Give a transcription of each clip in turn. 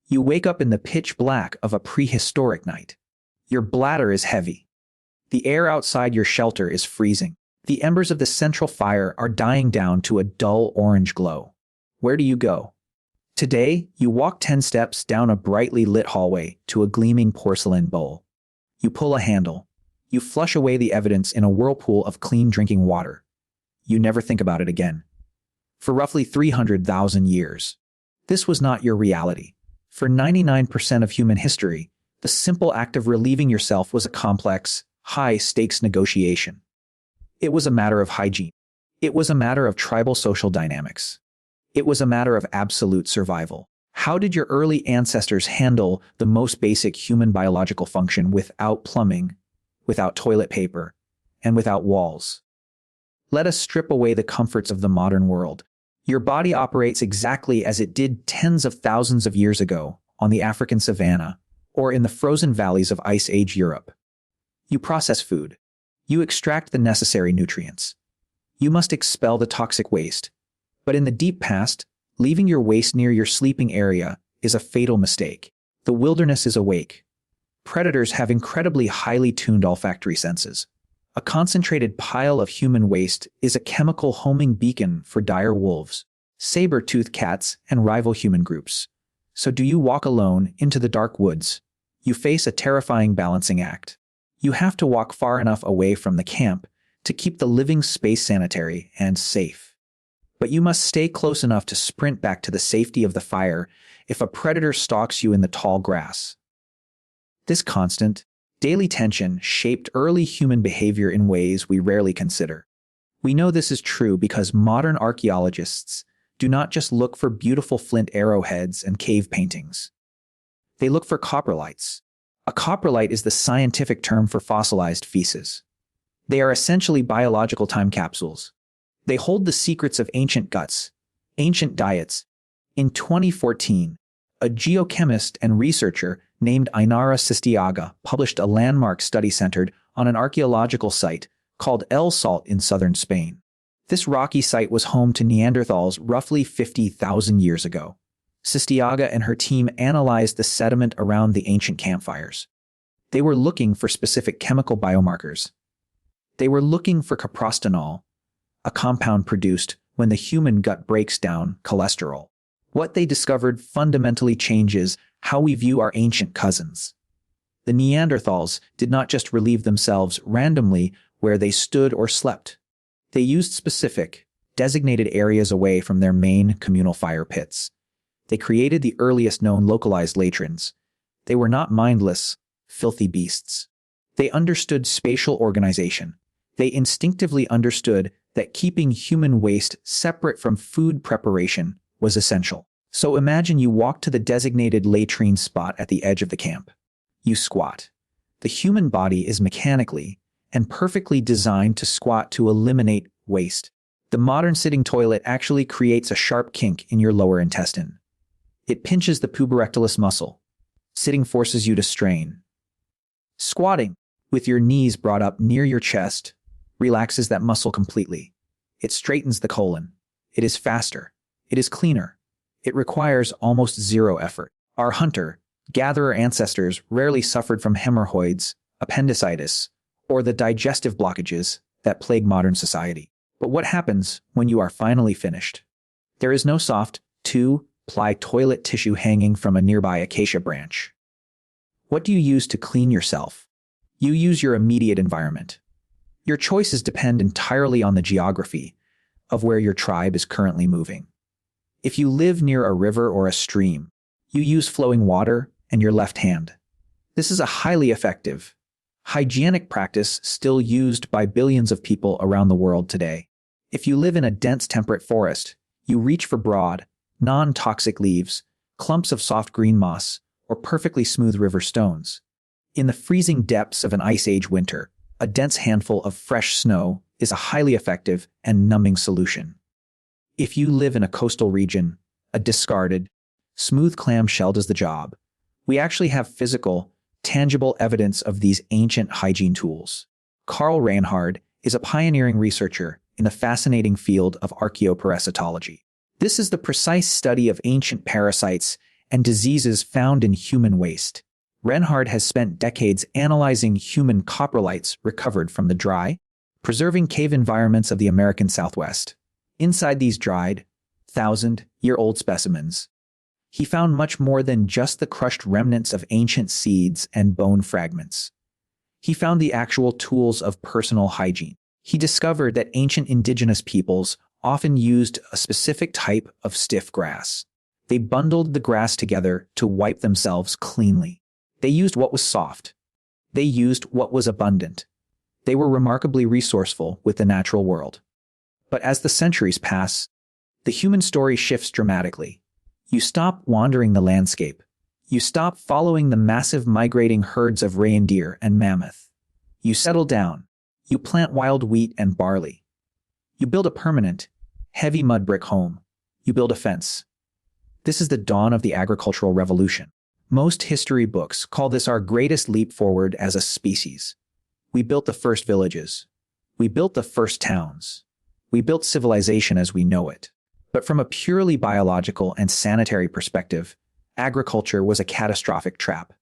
You wake up in the pitch black of a prehistoric night. Your bladder is heavy. The air outside your shelter is freezing. The embers of the central fire are dying down to a dull orange glow. Where do you go? Today, you walk 10 steps down a brightly lit hallway to a gleaming porcelain bowl. You pull a handle. You flush away the evidence in a whirlpool of clean drinking water. You never think about it again. For roughly 300,000 years, this was not your reality. For 99% of human history, the simple act of relieving yourself was a complex, high-stakes negotiation. It was a matter of hygiene. It was a matter of tribal social dynamics. It was a matter of absolute survival. How did your early ancestors handle the most basic human biological function without plumbing, without toilet paper, and without walls? Let us strip away the comforts of the modern world. Your body operates exactly as it did tens of thousands of years ago on the African savanna or in the frozen valleys of Ice Age Europe. You process food. You extract the necessary nutrients. You must expel the toxic waste. But in the deep past, leaving your waste near your sleeping area is a fatal mistake. The wilderness is awake. Predators have incredibly highly tuned olfactory senses. A concentrated pile of human waste is a chemical homing beacon for dire wolves, saber-toothed cats, and rival human groups. So do you walk alone into the dark woods? You face a terrifying balancing act. You have to walk far enough away from the camp to keep the living space sanitary and safe. But you must stay close enough to sprint back to the safety of the fire if a predator stalks you in the tall grass. This constant, daily tension shaped early human behavior in ways we rarely consider. We know this is true because modern archaeologists do not just look for beautiful flint arrowheads and cave paintings. They look for coprolites. A coprolite is the scientific term for fossilized feces. They are essentially biological time capsules. They hold the secrets of ancient guts, ancient diets. In 2014, a geochemist and researcher named Ainara Sistiaga published a landmark study centered on an archaeological site called El Salt in southern Spain. This rocky site was home to Neanderthals roughly 50,000 years ago. Sistiaga and her team analyzed the sediment around the ancient campfires. They were looking for specific chemical biomarkers. They were looking for caprostanol, a compound produced when the human gut breaks down cholesterol. What they discovered fundamentally changes how we view our ancient cousins. The Neanderthals did not just relieve themselves randomly where they stood or slept. They used specific, designated areas away from their main communal fire pits. They created the earliest known localized latrines. They were not mindless, filthy beasts. They understood spatial organization. They instinctively understood that keeping human waste separate from food preparation was essential. So imagine you walk to the designated latrine spot at the edge of the camp. You squat. The human body is mechanically and perfectly designed to squat to eliminate waste. The modern sitting toilet actually creates a sharp kink in your lower intestine. It pinches the puborectalis muscle. Sitting forces you to strain. Squatting, with your knees brought up near your chest, relaxes that muscle completely. It straightens the colon. It is faster. It is cleaner. It requires almost zero effort. Our hunter-gatherer ancestors rarely suffered from hemorrhoids, appendicitis, or the digestive blockages that plague modern society. But what happens when you are finally finished? There is no soft, two-ply toilet tissue hanging from a nearby acacia branch. What do you use to clean yourself? You use your immediate environment. Your choices depend entirely on the geography of where your tribe is currently moving. If you live near a river or a stream, you use flowing water and your left hand. This is a highly effective, hygienic practice still used by billions of people around the world today. If you live in a dense temperate forest, you reach for broad, non-toxic leaves, clumps of soft green moss, or perfectly smooth river stones. In the freezing depths of an ice age winter, a dense handful of fresh snow is a highly effective and numbing solution. If you live in a coastal region, a discarded, smooth clam shell does the job. We actually have physical, tangible evidence of these ancient hygiene tools. Carl Reinhard is a pioneering researcher in the fascinating field of archaeoparasitology. This is the precise study of ancient parasites and diseases found in human waste. Reinhard has spent decades analyzing human coprolites recovered from the dry, preserving cave environments of the American Southwest. Inside these dried, 1,000-year-old specimens, he found much more than just the crushed remnants of ancient seeds and bone fragments. He found the actual tools of personal hygiene. He discovered that ancient indigenous peoples often used a specific type of stiff grass. They bundled the grass together to wipe themselves cleanly. They used what was soft. They used what was abundant. They were remarkably resourceful with the natural world. But as the centuries pass, the human story shifts dramatically. You stop wandering the landscape. You stop following the massive migrating herds of reindeer and mammoth. You settle down. You plant wild wheat and barley. You build a permanent, heavy mud brick home. You build a fence. This is the dawn of the agricultural revolution. Most history books call this our greatest leap forward as a species. We built the first villages. We built the first towns. We built civilization as we know it. But from a purely biological and sanitary perspective, agriculture was a catastrophic trap.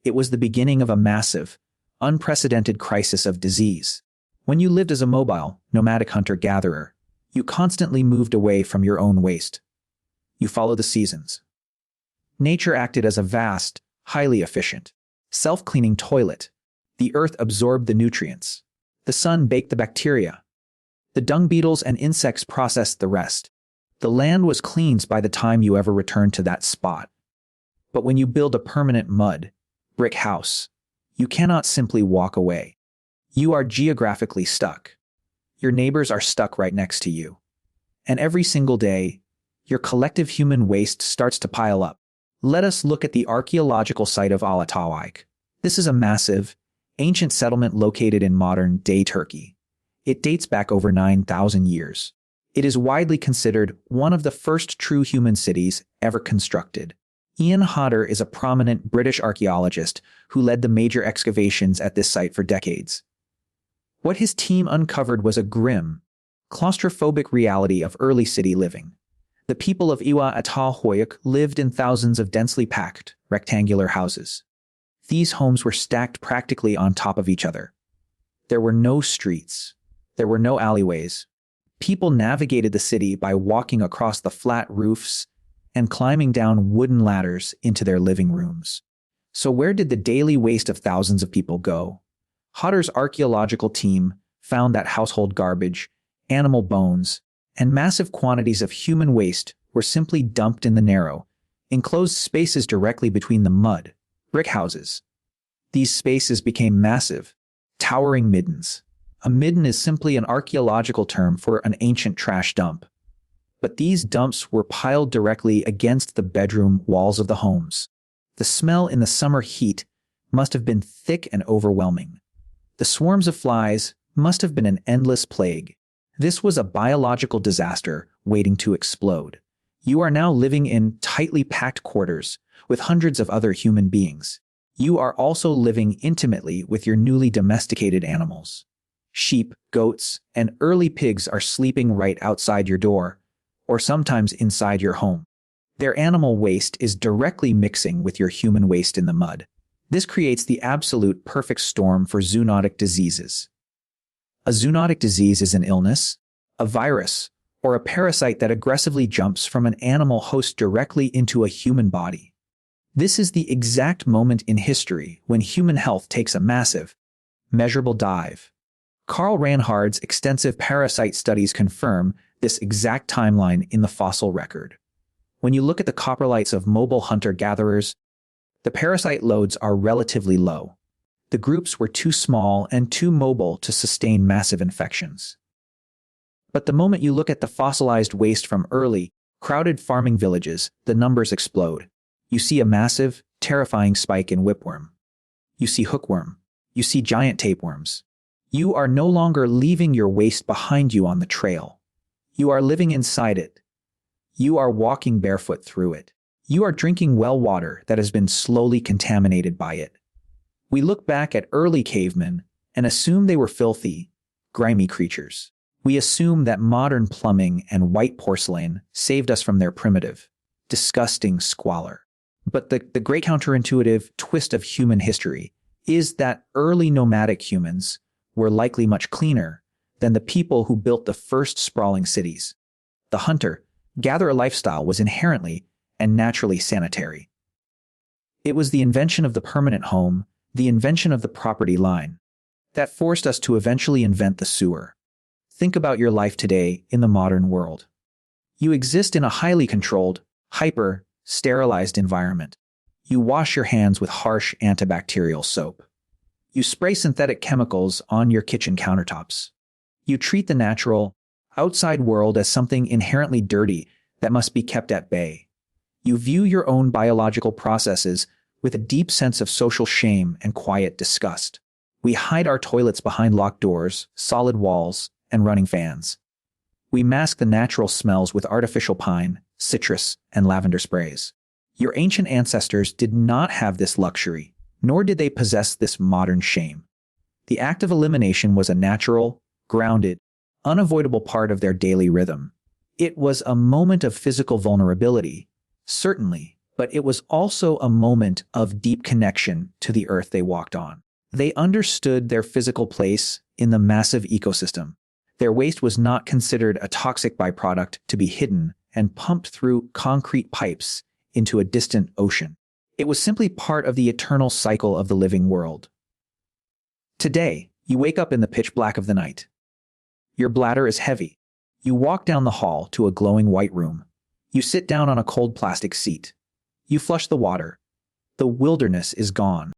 It was the beginning of a massive, unprecedented crisis of disease. When you lived as a mobile, nomadic hunter-gatherer, you constantly moved away from your own waste. You followed the seasons. Nature acted as a vast, highly efficient, self-cleaning toilet. The earth absorbed the nutrients. The sun baked the bacteria. The dung beetles and insects processed the rest. The land was cleansed by the time you ever returned to that spot. But when you build a permanent mud, brick house, you cannot simply walk away. You are geographically stuck. Your neighbors are stuck right next to you. And every single day, your collective human waste starts to pile up. Let us look at the archaeological site of Alatawik. This is a massive, ancient settlement located in modern-day Turkey. It dates back over 9,000 years. It is widely considered one of the first true human cities ever constructed. Ian Hodder is a prominent British archaeologist who led the major excavations at this site for decades. What his team uncovered was a grim, claustrophobic reality of early city living. The people of Iwa Atahoyuk lived in thousands of densely packed, rectangular houses. These homes were stacked practically on top of each other. There were no streets. There were no alleyways. People navigated the city by walking across the flat roofs and climbing down wooden ladders into their living rooms. So where did the daily waste of thousands of people go? Hodder's archaeological team found that household garbage, animal bones, and massive quantities of human waste were simply dumped in the narrow, enclosed spaces directly between the mud, brick houses. These spaces became massive, towering middens. A midden is simply an archaeological term for an ancient trash dump. But these dumps were piled directly against the bedroom walls of the homes. The smell in the summer heat must have been thick and overwhelming. The swarms of flies must have been an endless plague. This was a biological disaster waiting to explode. You are now living in tightly packed quarters with hundreds of other human beings. You are also living intimately with your newly domesticated animals. Sheep, goats, and early pigs are sleeping right outside your door, or sometimes inside your home. Their animal waste is directly mixing with your human waste in the mud. This creates the absolute perfect storm for zoonotic diseases. A zoonotic disease is an illness, a virus, or a parasite that aggressively jumps from an animal host directly into a human body. This is the exact moment in history when human health takes a massive, measurable dive. Carl Reinhard's extensive parasite studies confirm this exact timeline in the fossil record. When you look at the coprolites of mobile hunter-gatherers, the parasite loads are relatively low. The groups were too small and too mobile to sustain massive infections. But the moment you look at the fossilized waste from early, crowded farming villages, the numbers explode. You see a massive, terrifying spike in whipworm. You see hookworm. You see giant tapeworms. You are no longer leaving your waste behind you on the trail. You are living inside it. You are walking barefoot through it. You are drinking well water that has been slowly contaminated by it. We look back at early cavemen and assume they were filthy, grimy creatures. We assume that modern plumbing and white porcelain saved us from their primitive, disgusting squalor. But the great counterintuitive twist of human history is that early nomadic humans were likely much cleaner than the people who built the first sprawling cities. The hunter-gatherer lifestyle was inherently and naturally sanitary. It was the invention of the permanent home, the invention of the property line, that forced us to eventually invent the sewer. Think about your life today in the modern world. You exist in a highly controlled, hyper-sterilized environment. You wash your hands with harsh antibacterial soap. You spray synthetic chemicals on your kitchen countertops. You treat the natural, outside world as something inherently dirty that must be kept at bay. You view your own biological processes with a deep sense of social shame and quiet disgust. We hide our toilets behind locked doors, solid walls, and running fans. We mask the natural smells with artificial pine, citrus, and lavender sprays. Your ancient ancestors did not have this luxury, nor did they possess this modern shame. The act of elimination was a natural, grounded, unavoidable part of their daily rhythm. It was a moment of physical vulnerability, certainly, but it was also a moment of deep connection to the earth they walked on. They understood their physical place in the massive ecosystem. Their waste was not considered a toxic byproduct to be hidden and pumped through concrete pipes into a distant ocean. It was simply part of the eternal cycle of the living world. Today, you wake up in the pitch black of the night. Your bladder is heavy. You walk down the hall to a glowing white room. You sit down on a cold plastic seat. You flush the water. The wilderness is gone.